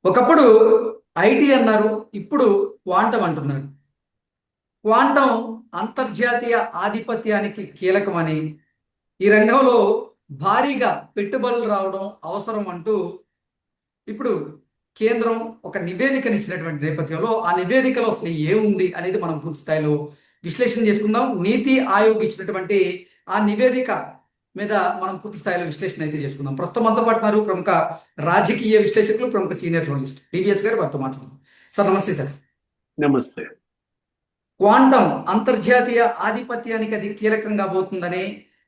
ఒకప్పుడు ఐటీ అన్నారు, ఇప్పుడు క్వాంటం అంటున్నారు. క్వాంటం అంతర్జాతీయ ఆధిపత్యానికి కీలకమని, ఈ రంగంలో భారీగా పెట్టుబడులు రావడం అవసరం అంటూ ఇప్పుడు కేంద్రం ఒక నివేదికనిచ్చినటువంటి నేపథ్యంలో ఆ నివేదికలో అసలు ఏముంది అనేది మనం పూర్తి స్థాయిలో విశ్లేషణ చేసుకుందాం. నీతి ఆయోగ్ ఇచ్చినటువంటి ఆ నివేదిక మీద మనం పూర్తి స్థాయిలో విశ్లేషణ అయితే చేసుకుందాం. ప్రస్తుతం అంతా పాటున్నారు ప్రముఖ రాజకీయ విశ్లేషకులు, ప్రముఖ సీనియర్ జర్నలిస్ట్ డివిఎస్ గారు వారితో మాట్లాడుతున్నాం. సార్ నమస్తే సార్. నమస్తే. క్వాంటం అంతర్జాతీయ ఆధిపత్యానికి అది కీలకంగా పోతుందని,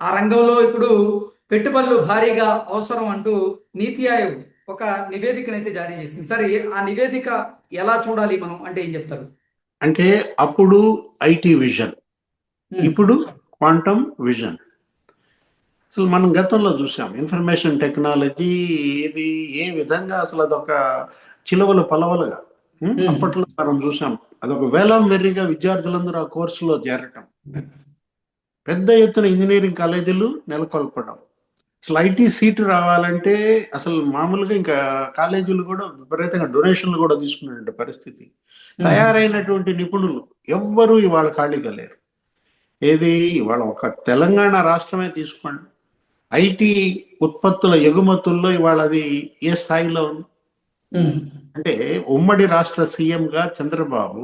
ఆ రంగంలో ఇప్పుడు పెట్టుబడులు భారీగా అవసరం అంటూ నీతి ఆయోగ్ ఒక నివేదికనైతే జారీ చేసింది. సరే, ఆ నివేదిక ఎలా చూడాలి మనం అంటే ఏం చెప్తారు? అంటే అప్పుడు ఐటీ విజన్, ఇప్పుడు క్వాంటమ్ విజన్. అసలు మనం గతంలో చూసాం ఇన్ఫర్మేషన్ టెక్నాలజీ ఇది ఏ విధంగా అసలు అదొక చిలువలు పలవలుగా అప్పట్లో మనం చూసాం. అదొక వేలం వెర్రిగా విద్యార్థులందరూ ఆ కోర్సులో చేరటం, పెద్ద ఎత్తున ఇంజనీరింగ్ కాలేజీలు నెలకొల్పడం. అసలు ఐటీ సీటు రావాలంటే అసలు మామూలుగా ఇంకా కాలేజీలు కూడా విపరీతంగా డొనేషన్లు కూడా తీసుకునే పరిస్థితి. తయారైనటువంటి నిపుణులు ఎవ్వరూ ఇవాళ ఖాళీగా లేరు. ఏది ఇవాళ ఒక తెలంగాణ రాష్ట్రమే తీసుకోండి, ఐటీ ఉత్పత్తుల ఎగుమతుల్లో ఇవాళ అది ఏ స్థాయిలో ఉంది అంటే, ఉమ్మడి రాష్ట్ర సీఎంగా చంద్రబాబు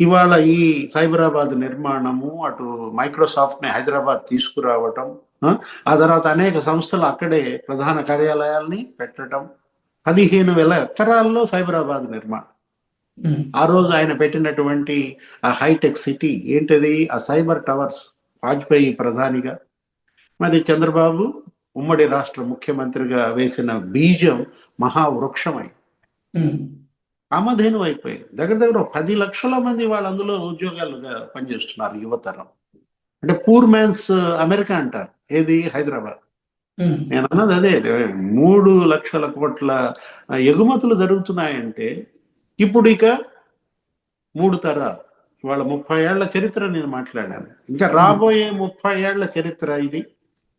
ఇవాళ ఈ సైబరాబాద్ నిర్మాణము, అటు మైక్రోసాఫ్ట్ ని హైదరాబాద్ తీసుకురావటం, ఆ తర్వాత అనేక సంస్థలు అక్కడే ప్రధాన కార్యాలయాల్ని పెట్టడం, 15,000 ఎకరాల్లో సైబరాబాద్ నిర్మాణం. ఆ రోజు ఆయన పెట్టినటువంటి ఆ హైటెక్ సిటీ ఏంటది, ఆ సైబర్ టవర్స్, వాజ్పేయి ప్రధానిగా, మరి చంద్రబాబు ఉమ్మడి రాష్ట్ర ముఖ్యమంత్రిగా వేసిన బీజం మహావృక్షమై కామధేను అయిపోయింది. దగ్గర దగ్గర 10 లక్షల మంది వాళ్ళు అందులో ఉద్యోగాలుగా పనిచేస్తున్నారు, యువతరం. అంటే పూర్ మ్యాన్స్ అమెరికా అంటారు, ఏది హైదరాబాద్. నేను అన్నది అదే, 3 లక్షల కోట్ల ఎగుమతులు జరుగుతున్నాయంటే ఇప్పుడు ఇక 3 తరాలు. ఇవాళ 30 ఏళ్ల చరిత్ర నేను మాట్లాడాను, ఇంకా రాబోయే 30 ఏళ్ల చరిత్ర ఇది.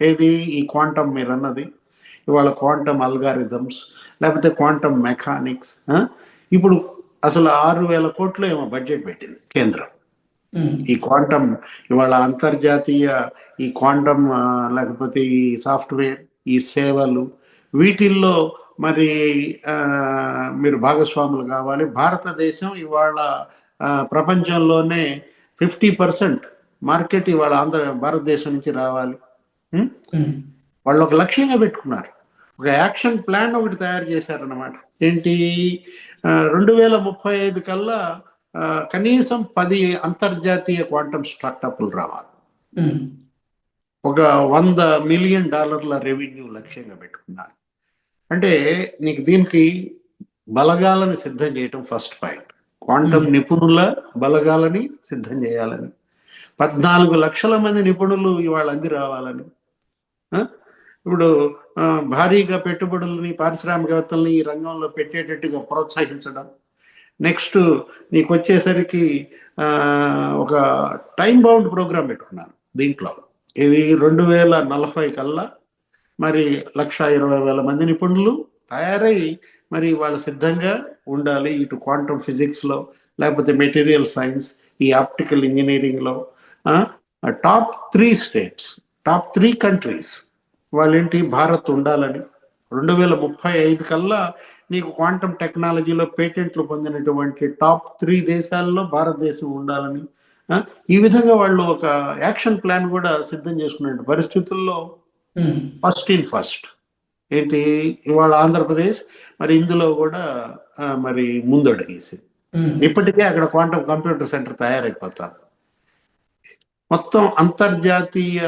ఏది ఈ క్వాంటమ్ మీరు అన్నది, ఇవాళ క్వాంటమ్ అల్గారిథమ్స్, లేకపోతే క్వాంటమ్ మెకానిక్స్. ఇప్పుడు అసలు 6,000 కోట్లు ఏమో బడ్జెట్ పెట్టింది కేంద్రం ఈ క్వాంటమ్. ఇవాళ అంతర్జాతీయ ఈ క్వాంటమ్ లేకపోతే ఈ సాఫ్ట్వేర్, ఈ సేవలు, వీటిల్లో మరి మీరు భాగస్వాములు కావాలి. భారతదేశం ఇవాళ ప్రపంచంలోనే 50% మార్కెట్ ఇవాళ భారతదేశం నుంచి రావాలి. వాళ్ళు ఒక లక్ష్యంగా పెట్టుకున్నారు, ఒక యాక్షన్ ప్లాన్ ఒకటి తయారు చేశారన్నమాట. ఏంటి, 2035 కల్లా కనీసం 10 అంతర్జాతీయ క్వాంటమ్ స్టార్టప్లు రావాలి, ఒక $100 మిలియన్ రెవెన్యూ లక్ష్యంగా పెట్టుకున్నారు. అంటే నీకు దీనికి బలగాలని సిద్ధం చేయటం ఫస్ట్ పాయింట్. క్వాంటమ్ నిపుణుల బలగాలని సిద్ధం చేయాలని, 14 లక్షల మంది నిపుణులు ఇవాళ అంది రావాలని, ఇప్పుడు భారీగా పెట్టుబడులని, పారిశ్రామికవేత్తల్ని ఈ రంగంలో పెట్టేటట్టుగా ప్రోత్సహించడం. నెక్స్ట్ నీకు వచ్చేసరికి ఒక టైం బౌండ్ ప్రోగ్రామ్ పెట్టుకున్నాను దీంట్లో. ఇది 2040 కల్లా మరి 1,20,000 మంది నిపుణులు తయారై మరి వాళ్ళు సిద్ధంగా ఉండాలి. ఇటు క్వాంటమ్ ఫిజిక్స్లో, లేకపోతే మెటీరియల్ సైన్స్, ఈ ఆప్టికల్ ఇంజనీరింగ్లో. టాప్ 3 స్టేట్స్, టాప్ 3 కంట్రీస్ వాళ్ళేంటి, భారత్ ఉండాలని. 2035 కల్లా నీకు క్వాంటమ్ టెక్నాలజీలో పేటెంట్లు పొందినటువంటి టాప్ 3 దేశాల్లో భారతదేశం ఉండాలని. ఈ విధంగా వాళ్ళు ఒక యాక్షన్ ప్లాన్ కూడా సిద్ధం చేసుకునే పరిస్థితుల్లో ఫస్ట్ ఇన్ ఫస్ట్ ఏంటి ఇవాళ ఆంధ్రప్రదేశ్ మరి ఇందులో కూడా మరి ముందడుగేసి ఇప్పటికే అక్కడ క్వాంటమ్ కంప్యూటర్ సెంటర్ తయారైపోతారు. మొత్తం అంతర్జాతీయ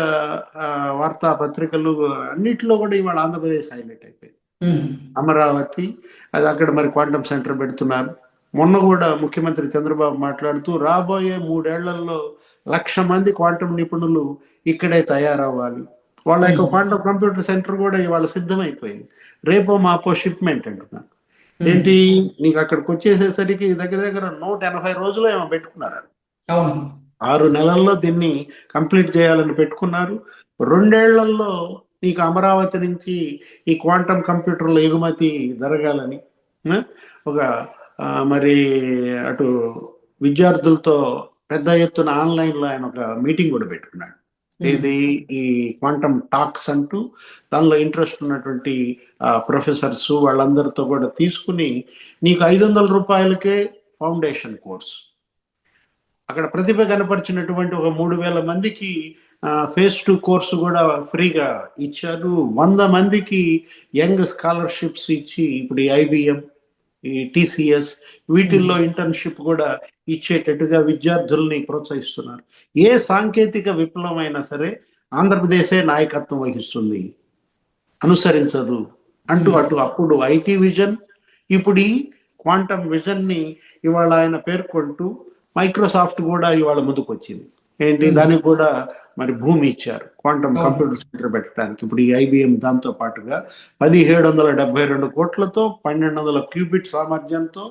వార్తాపత్రికలు అన్నిటిలో కూడా ఇవాళ ఆంధ్రప్రదేశ్ హైలైట్ అయిపోయింది. అమరావతి, అది అక్కడ మరి క్వాంటమ్ సెంటర్ పెడుతున్నారు. మొన్న కూడా ముఖ్యమంత్రి చంద్రబాబు మాట్లాడుతూ రాబోయే 3 ఏళ్లలో 1,00,000 మంది క్వాంటమ్ నిపుణులు ఇక్కడే తయారవ్వాలి. వాళ్ళ యొక్క క్వాంటమ్ కంప్యూటర్ సెంటర్ కూడా ఇవాళ సిద్ధమైపోయింది. రేపో మాపో షిప్మెంట్ అంటున్నారు. ఏంటి, నీకు అక్కడికి వచ్చేసేసరికి దగ్గర దగ్గర 180 రోజులు ఏమో పెట్టుకున్నారు. 6 నెలల్లో దీన్ని కంప్లీట్ చేయాలని పెట్టుకున్నారు. 2 ఏళ్లలో నీకు అమరావతి నుంచి ఈ క్వాంటమ్ కంప్యూటర్ల ఎగుమతి జరగాలని. ఆ, ఒక మరి అటు విద్యార్థులతో పెద్ద ఎత్తున ఆన్లైన్లో ఆయన ఒక మీటింగ్ కూడా పెట్టుకున్నాడు. ఇది ఈ క్వాంటమ్ టాక్స్ అంటూ దానిలో ఇంట్రెస్ట్ ఉన్నటువంటి ప్రొఫెసర్స్ వాళ్ళందరితో కూడా తీసుకుని నీకు 500 రూపాయలకే ఫౌండేషన్ కోర్స్, అక్కడ ప్రతిభ కనపరిచినటువంటి ఒక 3,000 మందికి ఫేజ్ 2 కోర్సు కూడా ఫ్రీగా ఇచ్చారు. 100 మందికి యంగ్ స్కాలర్షిప్స్ ఇచ్చి ఇప్పుడు ఈ IBM, ఈ TCS వీటిల్లో ఇంటర్న్షిప్ కూడా ఇచ్చేటట్టుగా విద్యార్థుల్ని ప్రోత్సహిస్తున్నారు. ఏ సాంకేతిక విప్లవం అయినా సరే ఆంధ్రప్రదేశే నాయకత్వం వహిస్తుంది, అనుసరించదు అంటూ అప్పుడు IT విజన్, ఇప్పుడు ఈ క్వాంటమ్ విజన్ ని ఇవాళ ఆయన పేర్కొంటూ మైక్రోసాఫ్ట్ కూడా ఇవాళ ముందుకు వచ్చింది. ఏంటి, దానికి కూడా మరి భూమి ఇచ్చారు క్వాంటమ్ కంప్యూటర్ సెంటర్ పెట్టడానికి. ఇప్పుడు ఈ IBM దాంతో పాటుగా 1772 కోట్లతో 1200 క్యూబిట్ సామర్థ్యంతో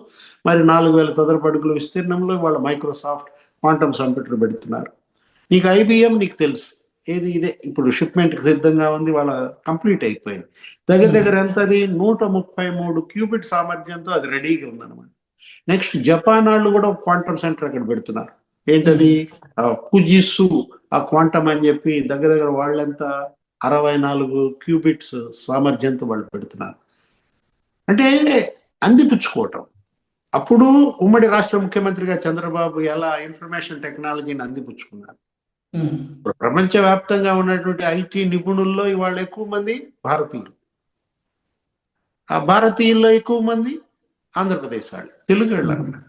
మరి 4000 చదరపు అడుగుల విస్తీర్ణంలో ఇవాళ మైక్రోసాఫ్ట్ క్వాంటమ్ కంప్యూటర్ పెడుతున్నారు. నీకు IBM నీకు తెలుసు, ఏది ఇదే ఇప్పుడు షిప్మెంట్కి సిద్ధంగా ఉంది, వాళ్ళ కంప్లీట్ అయిపోయింది. దగ్గర దగ్గర ఎంత, అది 133 క్యూబిట్ సామర్థ్యంతో అది రెడీగా ఉందన్నమాట. నెక్స్ట్ జపాన్ వాళ్ళు కూడా క్వాంటమ్ సెంటర్ అక్కడ పెడుతున్నారు. ఏంటది, ఫుజిసు ఆ క్వాంటమ్ అని చెప్పి దగ్గర దగ్గర వాళ్ళంతా 64 క్యూబిట్స్ సామర్థ్యంతో వాళ్ళు పెడుతున్నారు. అంటే అందిపుచ్చుకోవటం. అప్పుడు ఉమ్మడి రాష్ట్ర ముఖ్యమంత్రిగా చంద్రబాబు ఎలా ఇన్ఫర్మేషన్ టెక్నాలజీని అందిపుచ్చుకున్నారు. ప్రపంచవ్యాప్తంగా ఉన్నటువంటి IT నిపుణుల్లో ఇవాళ ఎక్కువ మంది భారతీయులు, ఆ భారతీయుల్లో ఎక్కువ మంది ఆంధ్రప్రదేశ్ వాళ్ళు, తెలుగు వాళ్ళు అన్నమాట.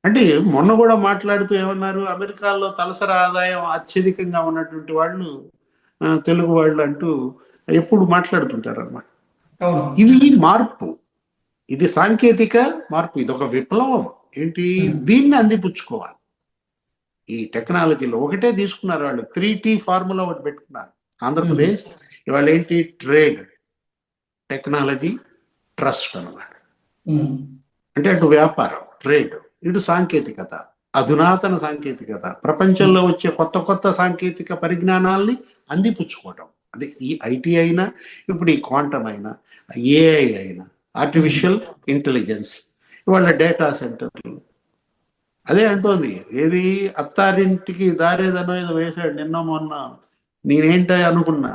అంటే మొన్న కూడా మాట్లాడుతూ ఏమన్నారు, అమెరికాలో తలసరి ఆదాయం అత్యధికంగా ఉన్నటువంటి వాళ్ళు తెలుగు వాళ్ళు అంటూ ఎప్పుడు మాట్లాడుతుంటారు అన్నమాట. ఇది మార్పు, ఇది సాంకేతిక మార్పు, ఇది ఒక విప్లవం. ఏంటి, దీన్ని అందిపుచ్చుకోవాలి. ఈ టెక్నాలజీలో ఒకటే తీసుకున్నారు వాళ్ళు, 3T ఫార్ములా ఒకటి పెట్టుకున్నారు. ఆంధ్రప్రదేశ్ ఇవాళ ఏంటి, ట్రేడ్, టెక్నాలజీ, ట్రస్ట్ అన్నమాట. అంటే అటు వ్యాపారం ట్రేడ్, ఇటు సాంకేతికత, అధునాతన సాంకేతికత, ప్రపంచంలో వచ్చే కొత్త కొత్త సాంకేతిక పరిజ్ఞానాల్ని అందిపుచ్చుకోవటం. అదే ఈ IT అయినా, ఇప్పుడు ఈ క్వాంటమ్ అయినా, AI అయినా, ఆర్టిఫిషియల్ ఇంటెలిజెన్స్, ఇవాళ డేటా సెంటర్లు. అదే అంటోంది, ఏది అత్తారింటికి దారేదనో ఏదో వేశాడు నిన్న మొన్న, నేనేంట అనుకున్నా.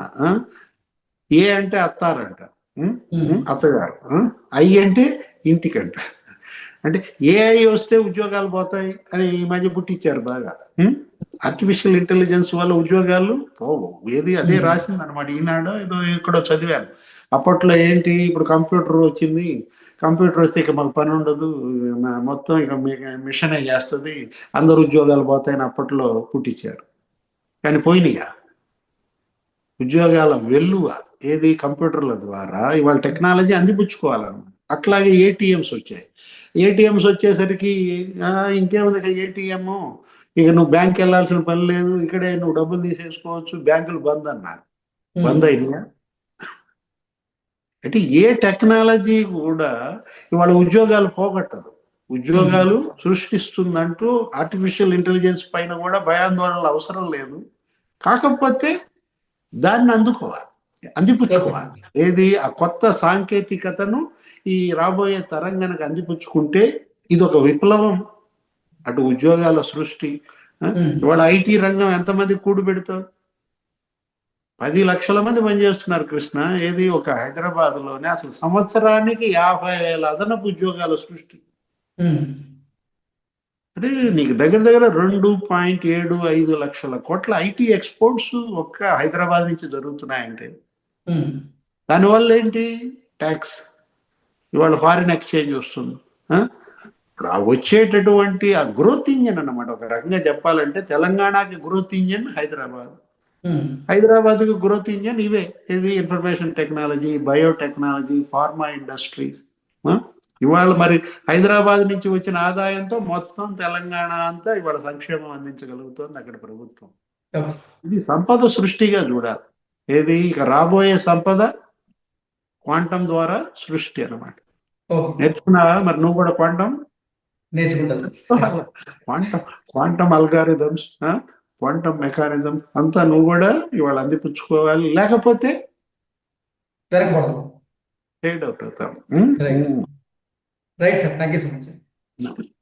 ఏ అంటే అత్తారంట, అత్తగారు, I అంటే ఇంటికంట. అంటే AI వస్తే ఉద్యోగాలు పోతాయి అని ఈ మధ్య పుట్టించారు బాగా. ఆర్టిఫిషియల్ ఇంటెలిజెన్స్ వల్ల ఉద్యోగాలు పోవు, ఏది అదే రాసింది అనమాట. ఈనాడు ఏదో ఎక్కడో చదివాను. అప్పట్లో ఏంటి, ఇప్పుడు కంప్యూటర్ వచ్చింది, కంప్యూటర్ వస్తే ఇక మాకు పని ఉండదు, మొత్తం ఇక మిషనే చేస్తుంది, అందరు ఉద్యోగాలు పోతాయని అప్పట్లో పుట్టించారు. కానీ పోయినాయా ఉద్యోగాల వెల్లువ, ఏది కంప్యూటర్ల ద్వారా ఇవాళ టెక్నాలజీ అందిపుచ్చుకోవాలన్నమాట. అట్లాగే ATMs వచ్చాయి. ATMs వచ్చేసరికి ఇంకేముంది, ATM ఇక నువ్వు బ్యాంక్ వెళ్ళాల్సిన పని లేదు, ఇక్కడే నువ్వు డబ్బులు తీసేసుకోవచ్చు, బ్యాంకులు బంద్ అన్నారు. బంద్ అయినాయా? అంటే ఏ టెక్నాలజీ కూడా ఇవాళ ఉద్యోగాలు పోగొట్టదు, ఉద్యోగాలు సృష్టిస్తుందంటూ ఆర్టిఫిషియల్ ఇంటెలిజెన్స్ పైన కూడా భయాందోళనలు అవసరం లేదు. కాకపోతే దాన్ని అందుకోవాలి, అందిపుచ్చుకోవాలి. ఏది, ఆ కొత్త సాంకేతికతను ఈ రాబోయే తరం గనక అందిపుచ్చుకుంటే ఇది ఒక విప్లవం, అటు ఉద్యోగాల సృష్టి. ఇవాళ IT రంగం ఎంతమంది కూడు పెడతారు, 10 లక్షల మంది పనిచేస్తున్నారు కృష్ణ. ఏది, ఒక హైదరాబాద్ లోనే అసలు సంవత్సరానికి 50,000 అదనపు ఉద్యోగాల సృష్టి. అంటే నీకు దగ్గర దగ్గర 2.75 లక్షల కోట్ల IT ఎక్స్పోర్ట్స్ ఒక్క హైదరాబాద్ నుంచి జరుగుతున్నాయంటే దానివల్ల ఏంటి, ట్యాక్స్, ఇవాళ ఫారిన్ ఎక్స్చేంజ్ వస్తుంది. ఇప్పుడు ఆ వచ్చేటటువంటి ఆ గ్రోత్ ఇంజన్ అన్నమాట. ఒక రకంగా చెప్పాలంటే తెలంగాణకి గ్రోత్ ఇంజన్ హైదరాబాద్, హైదరాబాద్కి గ్రోత్ ఇంజన్ ఇవే, ఇది information technology, biotechnology, pharma industries. ఇవాళ మరి హైదరాబాద్ నుంచి వచ్చిన ఆదాయంతో మొత్తం తెలంగాణ అంతా ఇవాళ సంక్షేమం అందించగలుగుతోంది అక్కడ ప్రభుత్వం. ఇది సంపద సృష్టిగా చూడాలి. ఏది, ఇక రాబోయే సంపద క్వాంటమ్ ద్వారా సృష్టి అన్నమాట. నేర్చుకున్నావా మరి నువ్వు కూడా క్వాంటమ్? నేర్చుకుంటాను. క్వాంటమ్ అల్గారిథమ్స్, క్వాంటమ్ మెకానిజం అంతా నువ్వు కూడా ఇవాళ అందిపుచ్చుకోవాలి, లేకపోతే వెనకబడతాం, ఫెయిల్ అవుట్ అవుతాం. Right sir, thank you so much. నమస్తే.